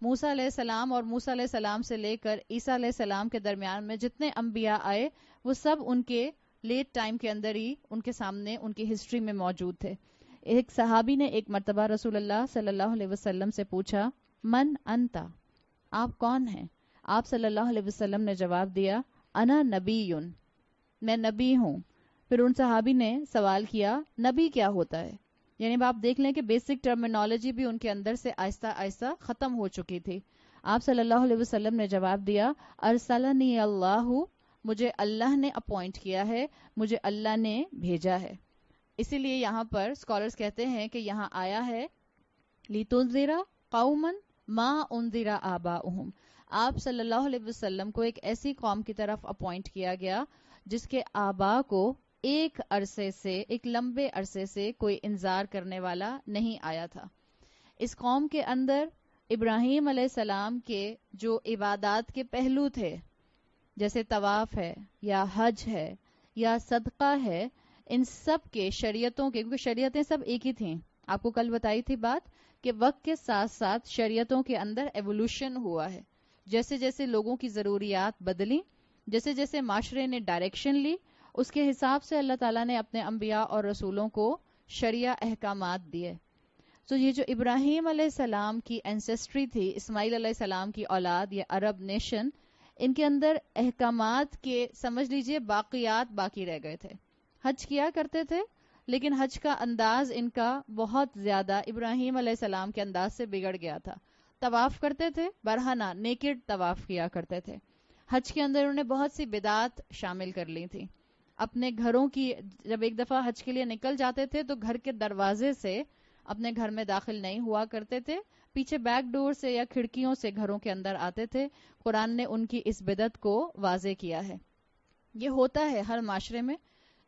موسیٰ علیہ السلام اور موسیٰ علیہ السلام سے لے کر عیسیٰ علیہ السلام کے درمیان میں جتنے انبیاء آئے وہ سب ان کے لیٹ ٹائم کے اندر ہی ان کے سامنے ان کی ہسٹری میں موجود تھے. ایک صحابی نے ایک مرتبہ رسول اللہ صلی اللہ علیہ وسلم سے پوچھا من انتا، آپ کون ہیں؟ آپ صلی اللہ علیہ وسلم نے جواب دیا انا نبیٌ، میں نبی ہوں. پھر ان صحابی نے سوال کیا نبی کیا ہوتا ہے؟ یعنی آپ دیکھ لیں کہ بیسک ٹرمینالوجی بھی ان کے اندر سے آہستہ آہستہ ختم ہو چکی تھی. آپ صلی اللہ علیہ وسلم نے جواب دیا ارسلنی اللہ، مجھے اللہ نے اپوائنٹ کیا ہے، مجھے اللہ نے بھیجا ہے. اسی لیے یہاں پر اسکالرز کہتے ہیں کہ یہاں آیا ہے لِتُنذِرَ قَوْمًا مَا أُنذِرَ آبَاؤُهُمْ، آپ صلی اللہ علیہ وسلم کو ایک ایسی قوم کی طرف اپوائنٹ کیا گیا جس کے آبا کو ایک عرصے سے، ایک لمبے عرصے سے کوئی انذار کرنے والا نہیں آیا تھا. اس قوم کے اندر ابراہیم علیہ السلام کے جو عبادات کے پہلو تھے جیسے طواف ہے یا حج ہے یا صدقہ ہے، ان سب کے شریعتوں کے، کیونکہ شریعتیں سب ایک ہی تھیں، آپ کو کل بتائی تھی بات کہ وقت کے ساتھ ساتھ شریعتوں کے اندر ایوولوشن ہوا ہے. جیسے جیسے لوگوں کی ضروریات بدلی، جیسے جیسے معاشرے نے ڈائریکشن لی، اس کے حساب سے اللہ تعالیٰ نے اپنے انبیاء اور رسولوں کو شرعیہ احکامات دیے. تو یہ جو ابراہیم علیہ السلام کی اینسیسٹری تھی، اسماعیل علیہ السلام کی اولاد، یہ عرب نیشن، ان کے اندر احکامات کے سمجھ لیجئے باقیات باقی رہ گئے تھے. حج کیا کرتے تھے لیکن حج کا انداز ان کا بہت زیادہ ابراہیم علیہ السلام کے انداز سے بگڑ گیا تھا. طواف کرتے تھے برہنہ، نیکڈ طواف کیا کرتے تھے. حج کے اندر انہوں نے بہت سی بدعات شامل کر لی تھی. اپنے گھروں کی، جب ایک دفعہ حج کے لیے نکل جاتے تھے تو گھر کے دروازے سے اپنے گھر میں داخل نہیں ہوا کرتے تھے، پیچھے بیک ڈور سے یا کھڑکیوں سے گھروں کے اندر آتے تھے. قرآن نے ان کی اس بدعت کو واضح کیا ہے. یہ ہوتا ہے ہر معاشرے میں.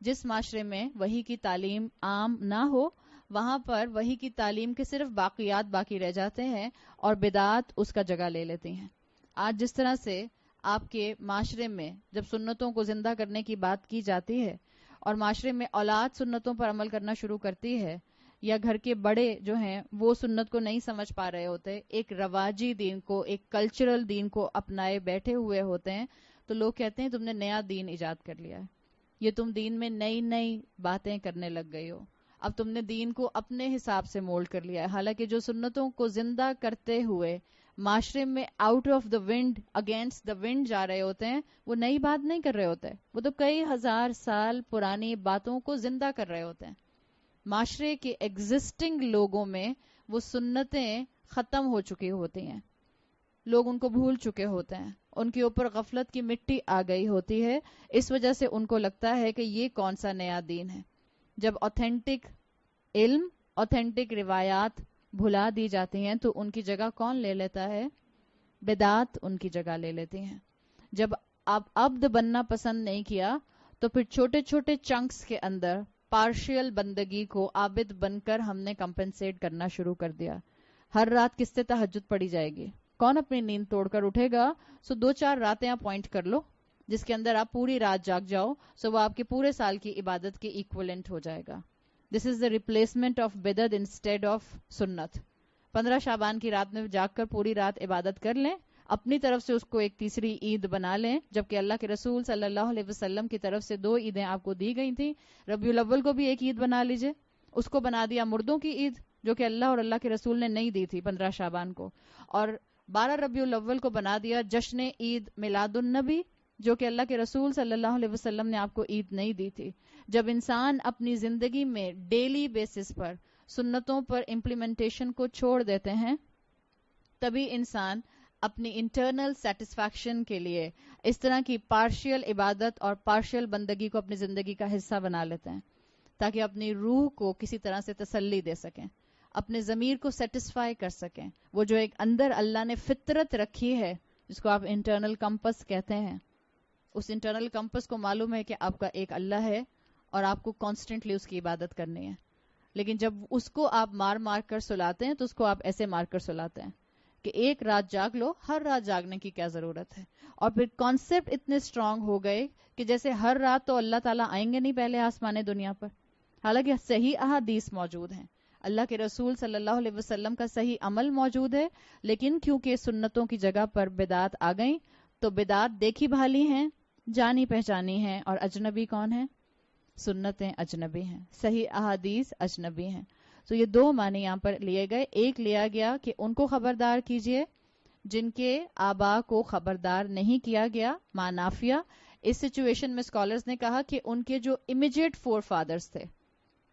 جس معاشرے میں وحی کی تعلیم عام نہ ہو وہاں پر وحی کی تعلیم کے صرف باقیات باقی رہ جاتے ہیں اور بدعات اس کا جگہ لے لیتی ہیں. آج جس طرح سے آپ کے معاشرے میں جب سنتوں کو زندہ کرنے کی بات کی جاتی ہے اور معاشرے میں اولاد سنتوں پر عمل کرنا شروع کرتی ہے، یا گھر کے بڑے جو ہیں وہ سنت کو نہیں سمجھ پا رہے ہوتے، ایک رواجی دین کو، ایک کلچرل دین کو اپنائے بیٹھے ہوئے ہوتے ہیں، تو لوگ کہتے ہیں تم نے نیا دین ایجاد کر لیا ہے، یہ تم دین میں نئی نئی باتیں کرنے لگ گئی ہو، اب تم نے دین کو اپنے حساب سے مولڈ کر لیا ہے. حالانکہ جو سنتوں کو زندہ کرتے ہوئے معاشرے میں out of the wind, against the wind جا رہے ہوتے ہیں، وہ نئی بات نہیں کر رہے ہوتے، وہ تو کئی ہزار سال پرانی باتوں کو زندہ کر رہے ہوتے ہیں. معاشرے کے ایگزسٹنگ لوگوں میں وہ سنتیں ختم ہو چکی ہوتی ہیں، لوگ ان کو بھول چکے ہوتے ہیں، ان کے اوپر غفلت کی مٹی آ گئی ہوتی ہے. اس وجہ سے ان کو لگتا ہے کہ یہ کون سا نیا دین ہے. جب اوتھینٹک علم، اوتھینٹک روایات بھلا دی جاتی ہیں تو ان کی جگہ کون لے لیتا ہے؟ بدعات ان کی جگہ لے لیتی ہیں. جب آپ عبد بننا پسند نہیں کیا تو پھر چھوٹے چھوٹے چنکس کے اندر پارشل بندگی کو عابد بن کر ہم نے کمپنسیٹ کرنا شروع کر دیا. ہر رات کس سے تہجد پڑی جائے گی؟ کون اپنی نیند توڑ کر اٹھے گا؟ سو 2-4 راتیں اپوائنٹ کر لو جس کے اندر آپ پوری رات جاگ جاؤ، سو وہ آپ کے پورے سال کی عبادت کے ایکولنٹ ہو جائے گا. دس از دا ریپلیسمنٹ آف بدعت انسٹیڈ آف سنت. 15 شعبان کی رات میں جاگ کر پوری رات عبادت کر لیں، اپنی طرف سے اس کو ایک تیسری عید بنا لیں، جبکہ اللہ کے رسول صلی اللہ علیہ وسلم کی طرف سے 2 عیدیں آپ کو دی گئی تھیں. ربیع الاول کو بھی ایک عید بنا لیجئے، اس کو بنا دیا مردوں کی عید جو کہ اللہ اور اللہ کے رسول نے نہیں دی تھی 15 شعبان کو، اور 12 ربیع الاول کو بنا دیا جشن عید میلاد النبی جو کہ اللہ کے رسول صلی اللہ علیہ وسلم نے آپ کو عید نہیں دی تھی. جب انسان اپنی زندگی میں ڈیلی بیسس پر سنتوں پر امپلیمنٹیشن کو چھوڑ دیتے ہیں، تبھی انسان اپنی انٹرنل سیٹسفیکشن کے لیے اس طرح کی پارشل عبادت اور پارشل بندگی کو اپنی زندگی کا حصہ بنا لیتے ہیں تاکہ اپنی روح کو کسی طرح سے تسلی دے سکیں، اپنے ضمیر کو سیٹسفائی کر سکیں. وہ جو ایک اندر اللہ نے فطرت رکھی ہے جس کو آپ انٹرنل کمپس کہتے ہیں، اس انٹرنل کمپس کو معلوم ہے کہ آپ کا ایک اللہ ہے اور آپ کو کانسٹنٹلی اس کی عبادت کرنی ہے. لیکن جب اس کو آپ مار مار کر سلاتے ہیں تو اس کو آپ ایسے مار کر سلاتے ہیں کہ ایک رات جاگ لو، ہر رات جاگنے کی کیا ضرورت ہے. اور پھر کانسیپٹ اتنے اسٹرانگ ہو گئے کہ جیسے ہر رات تو اللہ تعالیٰ آئیں گے نہیں پہلے آسمان دنیا پر، حالانکہ صحیح احادیث موجود ہیں. اللہ کے رسول صلی اللہ علیہ وسلم کا صحیح عمل موجود ہے، لیکن کیونکہ سنتوں کی جگہ پر بدعات آ گئیں تو بدعات دیکھی بھالی ہیں، جانی پہچانی ہیں، اور اجنبی کون ہیں؟ سنتیں اجنبی ہیں، صحیح احادیث اجنبی ہیں. تو یہ دو معنی یہاں پر لیے گئے. ایک لیا گیا کہ ان کو خبردار کیجئے جن کے آبا کو خبردار نہیں کیا گیا، مع نافیہ. اس سچویشن میں اسکالرز نے کہا کہ ان کے جو امیجیٹ فور فادرز تھے،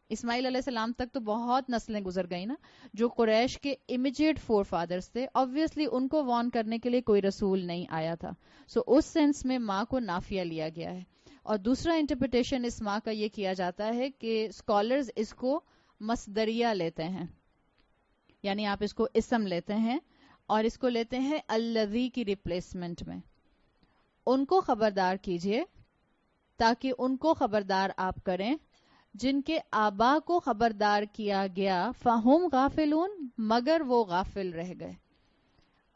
اسماعیل علیہ السلام تک تو بہت نسلیں گزر گئی نا، جو قریش کے امیجیٹ فور فادرز تھے، obviously ان کو وارن کرنے کے لیے کوئی رسول نہیں آیا تھا. سو اس سینس میں ماں کو نافیہ لیا گیا ہے. اور دوسرا انٹرپریٹیشن اس ماں کا یہ کیا جاتا ہے کہ اسکالرز اس کو مصدریہ لیتے ہیں، یعنی آپ اس کو اسم لیتے ہیں اور اس کو لیتے ہیں الذی کی ریپلیسمنٹ میں. ان کو خبردار کیجئے تاکہ ان کو خبردار آپ کریں جن کے آبا کو خبردار کیا گیا، فہم غافلون، مگر وہ غافل رہ گئے.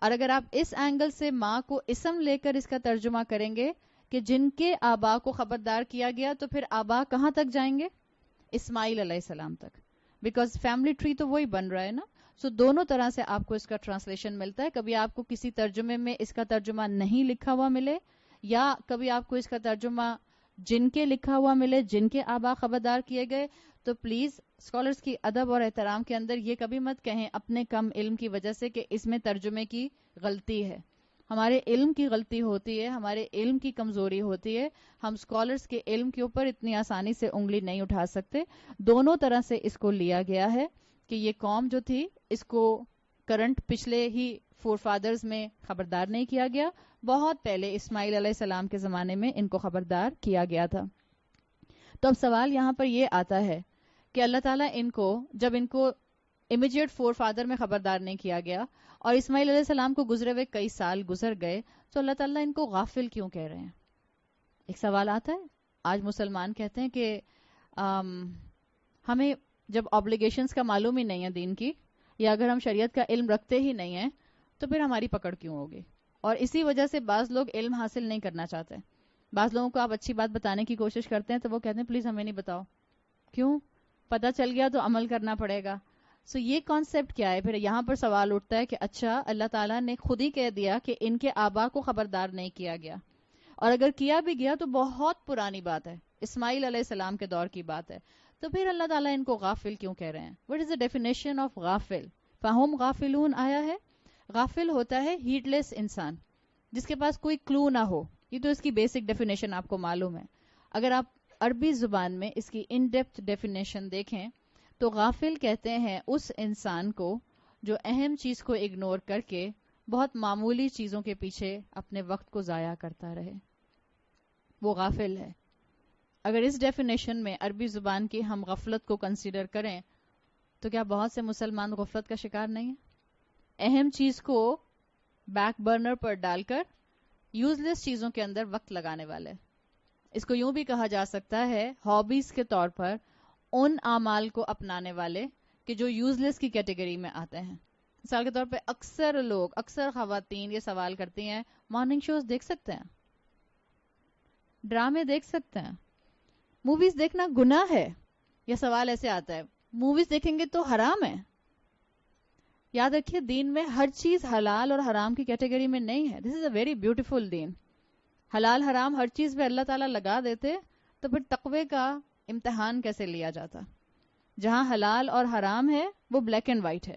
اور اگر آپ اس اینگل سے ماں کو اسم لے کر اس کا ترجمہ کریں گے کہ جن کے آبا کو خبردار کیا گیا، تو پھر آبا کہاں تک جائیں گے؟ اسماعیل علیہ السلام تک، بیکاز فیملی ٹری تو وہی بن رہا ہے نا. سو دونوں طرح سے آپ کو اس کا ٹرانسلیشن ملتا ہے. کبھی آپ کو کسی ترجمے میں اس کا ترجمہ نہیں لکھا ہوا ملے، یا کبھی آپ کو اس کا ترجمہ جن کے لکھا ہوا ملے، جن کے آبا خبردار کیے گئے. تو پلیز اسکالرز کی ادب اور احترام کے اندر یہ کبھی مت کہیں اپنے کم علم کی وجہ سے کہ اس میں ترجمے کی غلطی ہے. ہمارے علم کی غلطی ہوتی ہے، ہمارے علم کی کمزوری ہوتی ہے. ہم اسکالرز کے علم کے اوپر اتنی آسانی سے انگلی نہیں اٹھا سکتے. دونوں طرح سے اس کو لیا گیا ہے کہ یہ قوم جو تھی اس کو کرنٹ پچھلے ہی فور فادرز میں خبردار نہیں کیا گیا، بہت پہلے اسماعیل علیہ السلام کے زمانے میں ان کو خبردار کیا گیا تھا. تو اب سوال یہاں پر یہ آتا ہے کہ اللہ تعالیٰ جب ان کو امیجیٹ فور فادر میں خبردار نہیں کیا گیا اور اسماعیل علیہ السلام کو گزرے ہوئے کئی سال گزر گئے، تو اللہ تعالیٰ ان کو غافل کیوں کہہ رہے ہیں؟ ایک سوال آتا ہے. آج مسلمان کہتے ہیں کہ ہمیں جب آبلیگیشنز کا معلوم ہی نہیں ہے دین کی، یا اگر ہم شریعت کا علم رکھتے ہی نہیں ہیں تو پھر ہماری پکڑ کیوں ہوگی؟ اور اسی وجہ سے بعض لوگ علم حاصل نہیں کرنا چاہتے. بعض لوگوں کو آپ اچھی بات بتانے کی کوشش کرتے ہیں تو وہ کہتے ہیں پلیز ہمیں نہیں بتاؤ. کیوں؟ پتہ چل گیا تو عمل کرنا پڑے گا. سو یہ کانسیپٹ کیا ہے؟ پھر یہاں پر سوال اٹھتا ہے کہ اچھا اللہ تعالیٰ نے خود ہی کہہ دیا کہ ان کے آبا کو خبردار نہیں کیا گیا، اور اگر کیا بھی گیا تو بہت پرانی بات ہے، اسماعیل علیہ السلام کے دور کی بات ہے. تو پھر اللہ تعالیٰ ان کو غافل کیوں کہہ رہے ہیں؟ What is the definition of غافل؟ فہم غافلون آیا ہے. غافل ہوتا ہے ہیڈ لیس انسان جس کے پاس کوئی کلو نہ ہو. یہ تو اس کی بیسک ڈیفینیشن آپ کو معلوم ہے. اگر آپ عربی زبان میں اس کی ان ڈیپتھ ڈیفینیشن دیکھیں تو غافل کہتے ہیں اس انسان کو جو اہم چیز کو اگنور کر کے بہت معمولی چیزوں کے پیچھے اپنے وقت کو ضائع کرتا رہے، وہ غافل ہے. اگر اس ڈیفینیشن میں عربی زبان کی ہم غفلت کو کنسیڈر کریں تو کیا بہت سے مسلمان غفلت کا شکار نہیں ہیں؟ اہم چیز کو بیک برنر پر ڈال کر یوز لیس چیزوں کے اندر وقت لگانے والے. اس کو یوں بھی کہا جا سکتا ہے ہابیز کے طور پر ان اعمال کو اپنانے والے کہ جو یوز لیس کی کیٹیگری میں آتے ہیں. مثال کے طور پہ اکثر خواتین یہ سوال کرتی ہیں مارننگ شوز دیکھ سکتے ہیں، ڈرامے دیکھ سکتے ہیں، موویز دیکھنا گناہ ہے؟ یہ سوال ایسے آتا ہے موویز دیکھیں گے تو حرام ہے. یاد رکھیے دین میں ہر چیز حلال اور حرام کی کیٹیگری میں نہیں ہے. This is a very beautiful دین. حلال حرام ہر چیز پہ اللہ تعالیٰ لگا دیتے تو پھر تقوی کا امتحان کیسے لیا جاتا؟ جہاں حلال اور حرام ہے وہ بلیک اینڈ وائٹ ہے.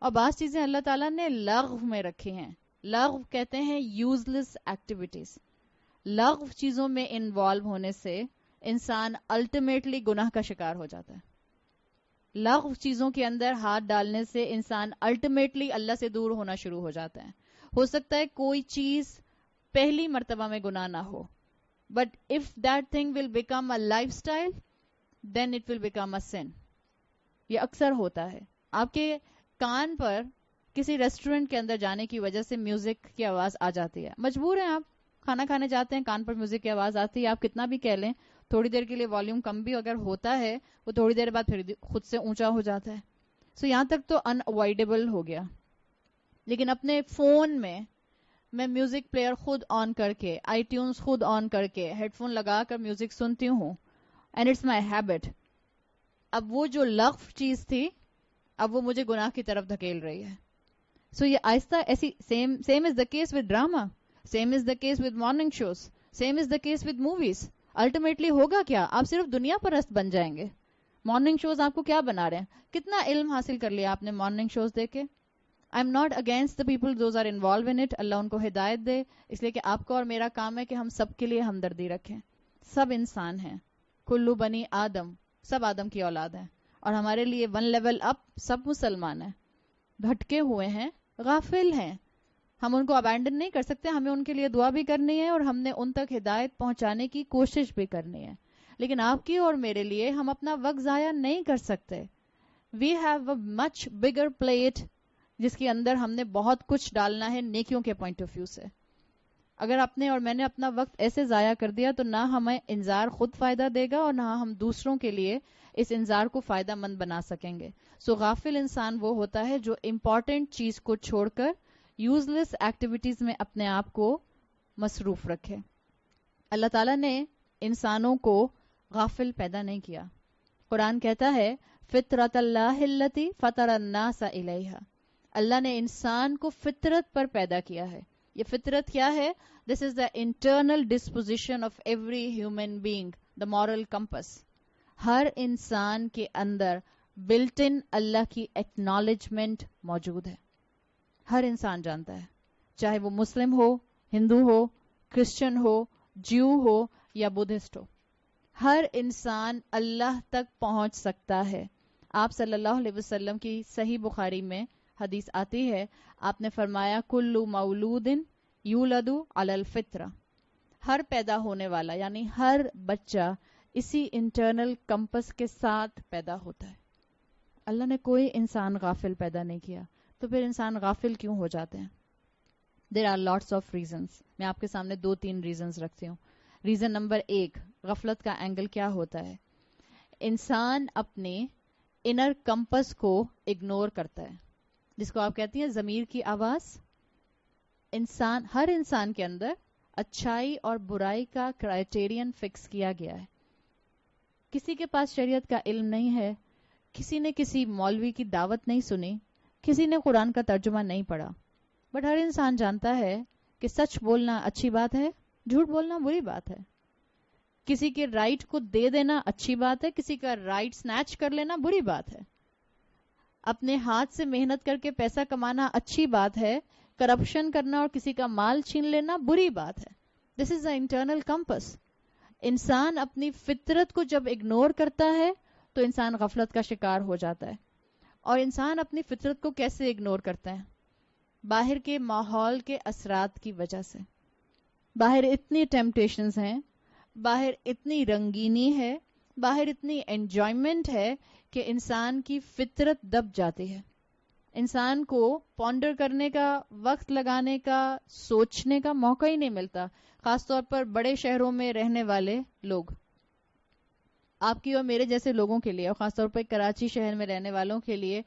اور بعض چیزیں اللہ تعالیٰ نے لغو میں رکھی ہیں. لغو کہتے ہیں یوز لیس ایکٹیویٹیز. لغو چیزوں میں انوالو ہونے سے انسان الٹیمیٹلی گناہ کا شکار ہو جاتا ہے. لغو چیزوں کے اندر ہاتھ ڈالنے سے انسان الٹیمیٹلی اللہ سے دور ہونا شروع ہو جاتا ہے. ہو سکتا ہے کوئی چیز پہلی مرتبہ میں گناہ نہ ہو، but if that thing will become a lifestyle then it will become a sin. یہ اکثر ہوتا ہے. آپ کے کان پر کسی ریسٹورنٹ کے اندر جانے کی وجہ سے میوزک کی آواز آ جاتی ہے، مجبور ہیں آپ کھانا کھانے جاتے ہیں، کان پر میوزک کی آواز آتی ہے، آپ کتنا بھی کہہ لیں تھوڑی دیر کے لیے والیوم کم بھی اگر ہوتا ہے وہ تھوڑی دیر بعد پھر خود سے اونچا ہو جاتا ہے. سو یہاں تک تو ان اوائڈیبل ہو گیا. لیکن اپنے فون میں میوزک پلیئر خود آن کر کے، آئی ٹیونز خود آن کر کے، ہیڈ فون لگا کر میوزک سنتی ہوں، اینڈ اٹس مائی ہیبٹ. اب وہ جو لغو چیز تھی اب وہ مجھے گناہ کی طرف دھکیل رہی ہے. سو یہ آہستہ ایسی same is the case with drama, same is the case with morning shows, same is the case with movies. Ultimately ہوگا کیا؟ آپ صرف دنیا پرست بن جائیں گے. مارننگ شوز آپ کو کیا بنا رہے ہیں؟ کتنا علم حاصل کر لیا آپ نے مارننگ شوز دیکھ کے. I am not against the people those are involved in it, اللہ ان کو ہدایت دے, اس لیے کہ آپ کا اور میرا کام ہے کہ ہم سب کے لیے ہمدردی رکھیں. سب انسان ہیں, کلو بنی آدم, سب آدم کی اولاد ہیں, اور ہمارے لیے ون لیول اپ سب مسلمان ہیں. بھٹکے ہوئے ہیں, غافل ہیں, ہم ان کو ابینڈن نہیں کر سکتے. ہمیں ان کے لیے دعا بھی کرنی ہے اور ہم نے ان تک ہدایت پہنچانے کی کوشش بھی کرنی ہے. لیکن آپ کی اور میرے لیے ہم اپنا وقت ضائع نہیں کر سکتے. We have a much bigger plate جس کے اندر ہم نے بہت کچھ ڈالنا ہے نیکیوں کے پوائنٹ آف ویو سے. اگر آپ نے اور میں نے اپنا وقت ایسے ضائع کر دیا تو نہ ہمیں انذار خود فائدہ دے گا اور نہ ہم دوسروں کے لیے اس انذار کو فائدہ مند بنا سکیں گے. سو غافل انسان وہ ہوتا ہے جو امپورٹنٹ چیز کو چھوڑ کر یوز لیس ایکٹیویٹیز میں اپنے آپ کو مصروف رکھے. اللہ تعالیٰ نے انسانوں کو غافل پیدا نہیں کیا. قرآن کہتا ہے فطرت اللہ التی فطر الناس علیہا, اللہ نے انسان کو فطرت پر پیدا کیا ہے. یہ فطرت کیا ہے؟ This is the internal disposition of every human being, the moral compass. ہر انسان کے اندر بلٹ ان اللہ کی ایکنالجمنٹ موجود ہے. ہر انسان جانتا ہے, چاہے وہ مسلم ہو, ہندو ہو, کرسچن ہو, جیو ہو یا بدھسٹ ہو, ہر انسان اللہ تک پہنچ سکتا ہے. آپ صلی اللہ علیہ وسلم کی صحیح بخاری میں حدیث آتی ہے, آپ نے فرمایا کلو مولود یولد علی الفطرہ, ہر پیدا ہونے والا یعنی ہر بچہ اسی انٹرنل کمپس کے ساتھ پیدا ہوتا ہے. اللہ نے کوئی انسان غافل پیدا نہیں کیا, تو پھر انسان غافل کیوں ہو جاتے ہیں؟ There are lots of reasons. میں آپ کے سامنے 2-3 ریزنس رکھتی ہوں. ریزن نمبر 1, غفلت کا اینگل کیا ہوتا ہے؟ انسان اپنے انر کمپس کو اگنور کرتا ہے, جس کو آپ کہتی ہیں ضمیر کی آواز. ہر انسان کے اندر اچھائی اور برائی کا کرائٹیرین فکس کیا گیا ہے. کسی کے پاس شریعت کا علم نہیں ہے, کسی نے کسی مولوی کی دعوت نہیں سنی, کسی نے قرآن کا ترجمہ نہیں پڑھا, بٹ ہر انسان جانتا ہے کہ سچ بولنا اچھی بات ہے, جھوٹ بولنا بری بات ہے. کسی کے رائٹ کو دے دینا اچھی بات ہے, کسی کا رائٹ سنیچ کر لینا بری بات ہے. اپنے ہاتھ سے محنت کر کے پیسہ کمانا اچھی بات ہے, کرپشن کرنا اور کسی کا مال چھین لینا بری بات ہے. This is the internal campus. انسان اپنی فطرت کو جب اگنور کرتا ہے تو انسان غفلت کا شکار ہو جاتا ہے. اور انسان اپنی فطرت کو کیسے اگنور کرتا ہے؟ باہر کے ماحول کے اثرات کی وجہ سے. باہر اتنی ٹیمپٹیشنز ہیں, باہر اتنی رنگینی ہے, باہر اتنی انجوائمنٹ ہے کہ انسان کی فطرت دب جاتی ہے. انسان کو پونڈر کرنے کا, وقت لگانے کا, سوچنے کا موقع ہی نہیں ملتا. خاص طور پر بڑے شہروں میں رہنے والے لوگ, آپ کی اور میرے جیسے لوگوں کے لیے, اور خاص طور پر کراچی شہر میں رہنے والوں کے لیے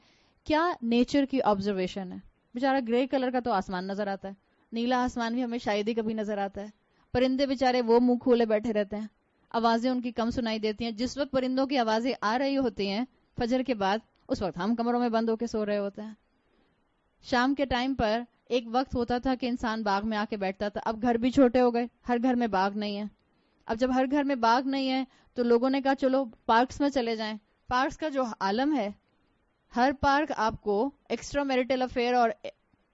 کیا نیچر کی آبزرویشن ہے. بیچارہ گرے کلر کا تو آسمان نظر آتا ہے, نیلا آسمان بھی ہمیں شاید ہی کبھی نظر آتا ہے. پرندے بیچارے وہ منہ کھولے بیٹھے رہتے ہیں, آوازیں ان کی کم سنائی دیتی ہیں. جس وقت پرندوں کی آوازیں آ رہی ہوتی ہیں فجر کے بعد, اس وقت ہم کمروں میں بند ہو کے سو رہے ہوتے ہیں. شام کے ٹائم پر ایک وقت ہوتا تھا کہ انسان باغ میں آ کے بیٹھتا تھا. اب گھر بھی چھوٹے ہو گئے, ہر گھر میں باغ نہیں ہے. اب جب ہر گھر میں باغ نہیں ہے تو لوگوں نے کہا چلو پارکس میں چلے جائیں. پارکس کا جو عالم ہے, ہر پارک آپ کو ایکسٹرا میریٹل افیئر اور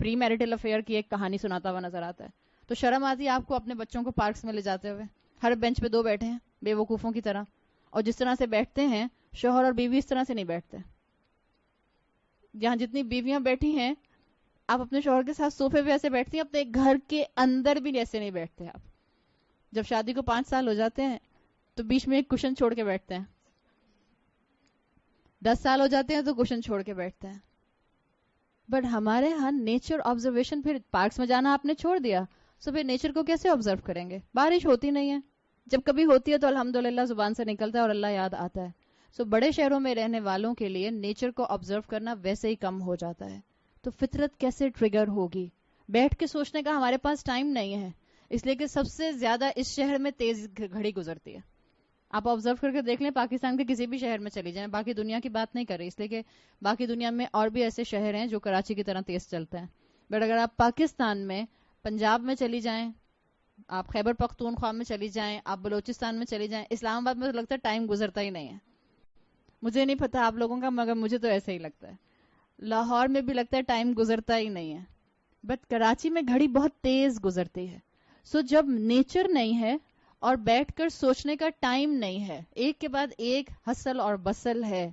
پری میریٹل افیئر کی ایک کہانی سناتا ہوا نظر آتا ہے. تو شرم آتی ہے آپ کو اپنے بچوں کو پارکس میں لے جاتے ہوئے. ہر بینچ پہ 2 بیٹھے ہیں بے وقوفوں کی طرح, اور جس طرح سے بیٹھتے ہیں شوہر اور بیوی اس طرح سے نہیں بیٹھتے. جہاں جتنی بیویاں بیٹھی ہیں آپ اپنے شوہر کے ساتھ صوفے پہ ایسے بیٹھتی ہیں, اپنے گھر کے اندر بھی ایسے نہیں بیٹھتے. آپ جب شادی کو 5 سال ہو جاتے ہیں تو بیچ میں ایک کشن چھوڑ کے بیٹھتے ہیں, 10 سال ہو جاتے ہیں تو کشن چھوڑ کے بیٹھتے ہیں. بٹ ہمارے ہاں نیچر آبزرویشن, پھر پارکس میں جانا آپ نے چھوڑ دیا, سو پھر نیچر کو کیسے آبزرو کریں گے؟ بارش ہوتی نہیں ہے, جب کبھی ہوتی ہے تو الحمدللہ زبان سے نکلتا ہے اور اللہ یاد آتا ہے. سو بڑے شہروں میں رہنے والوں کے لیے نیچر کو آبزرو کرنا ویسے ہی کم ہو جاتا ہے. تو فطرت کیسے ٹریگر ہوگی؟ بیٹھ کے سوچنے کا ہمارے پاس ٹائم نہیں ہے, اس لیے کہ سب سے زیادہ اس شہر میں تیز گھڑی گزرتی ہے. آپ آبزرو کر کے دیکھ لیں، پاکستان کے کسی بھی شہر میں چلی جائیں، باقی دنیا کی بات نہیں کر رہی اس لیے کہ باقی دنیا میں اور بھی ایسے شہر ہیں جو کراچی کی طرح تیز چلتے ہیں، بٹ اگر آپ پاکستان میں پنجاب میں چلی جائیں، آپ خیبر پختونخوا میں چلی جائیں، آپ بلوچستان میں چلی جائیں، اسلام آباد میں تو لگتا ہے ٹائم گزرتا ہی نہیں ہے. مجھے نہیں پتا آپ لوگوں کا، مگر مجھے تو ایسے ہی لگتا ہے. لاہور میں بھی لگتا ہے ٹائم گزرتا ہی نہیں ہے، بٹ کراچی میں گھڑی بہت تیز گزرتی ہے. سو جب نیچر نہیں ہے اور بیٹھ کر سوچنے کا ٹائم نہیں ہے، ایک کے بعد ایک ہسل اور بسل ہے،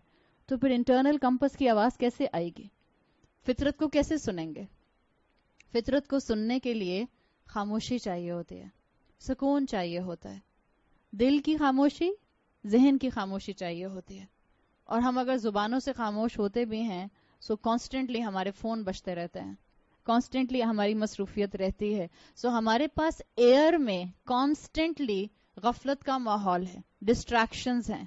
تو پھر انٹرنل کمپس کی آواز کیسے آئے گی؟ فطرت کو کیسے سنیں گے؟ فطرت کو سننے کے لیے خاموشی چاہیے ہوتی ہے، سکون چاہیے ہوتا ہے، دل کی خاموشی، ذہن کی خاموشی چاہیے ہوتی ہے. اور ہم اگر زبانوں سے خاموش ہوتے بھی ہیں سو کانسٹنٹلی ہمارے فون بجتے رہتے ہیں، کانسٹنٹلی ہماری مصروفیت رہتی ہے. سو ہمارے پاس ایئر میں کانسٹنٹلی غفلت کا ماحول ہے، ڈسٹریکشنز ہیں.